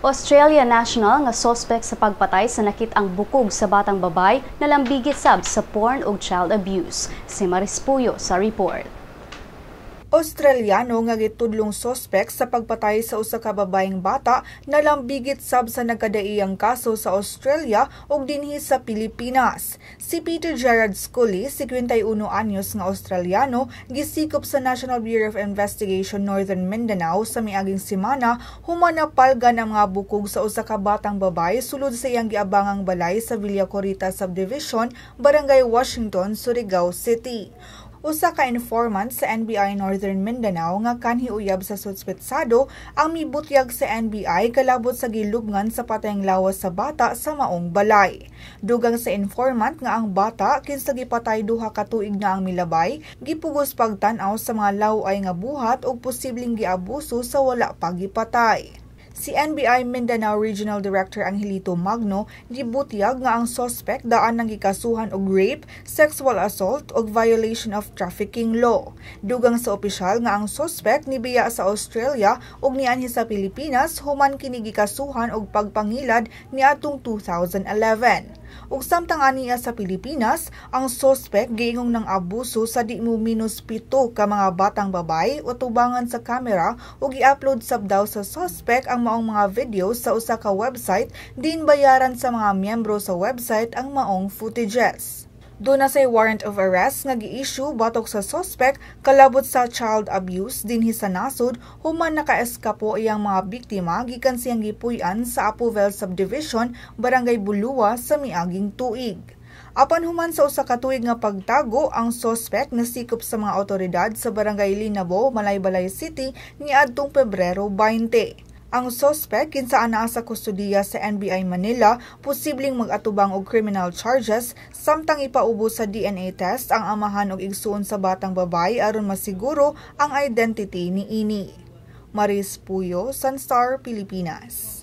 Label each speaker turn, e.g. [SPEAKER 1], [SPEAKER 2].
[SPEAKER 1] Australia national nga suspect sa pagpatay sa nakit-ang bukog sa batang babay na lambigit sab sa porn ug child abuse. Si Maris Puyo sa report.
[SPEAKER 2] Australiano nga gitudlong suspect sa pagpatay sa usa ka babaeng bata na lambigit sab sa nagkadaiyang kaso sa Australia ug dinhi sa Pilipinas. Si Peter Gerard Scully, 51 anyos nga Australiano, gisikop sa National Bureau of Investigation Northern Mindanao sa miaging semana human napalgan ang mga bukog sa usa ka batang babae sulod sa iyang giabangang balay sa Villa Corita Subdivision, Barangay Washington, Surigao City. Usa ka informant sa NBI Northern Mindanao nga kanhi uyab sa suspetsado ang mibutyag sa NBI kalabot sa gilubngan sa patayng lawas sa bata sa maong balay. Dugang sa informant nga ang bata kinsa gipatay duha ka tuig na ang milabay, gipugos pagtan-aw sa mga laway nga buhat ug posibleng giabuso sa wala pa gipatay. Si NBI Mindanao Regional Director Angelito Magno gibutyag nga ang suspect daan nang gikasuhan og rape, sexual assault ug violation of trafficking law. Dugang sa opisyal nga ang suspect nibiya sa Australia ug nianhi sa Pilipinas human kini gikasuhan og pagpangilad niadtong 2011. Ug samtang aniya sa Pilipinas, ang suspect giingong ng abuso sa di mo minus 7 ka mga batang babay o tubangan sa kamera ug i-upload sab daw sa suspect ang maong mga video sa usa ka website din bayaran sa mga miyembro sa website ang maong footages. Doon na say warrant of arrest nga gi-issue batok sa suspect kalabot sa child abuse dinhi sa nasud human nakaeskapo iyang mga biktima gikan siyang gipuy-an sa Apovel Subdivision, Barangay Bulua sa miaging tuig. Apan human sa usa ka tuig nga pagtago, ang suspect nasikop sa mga otoridad sa Barangay Linabo, Malaybalay City niadtong Pebrero 20. Ang suspect kinsa anaa sa kustudiya sa NBI Manila posibleng mag-atubang og criminal charges samtang ipaubo sa DNA test ang amahan og igsuon sa batang babay aron masiguro ang identity niini. Maris Puyo, Sunstar, Pilipinas.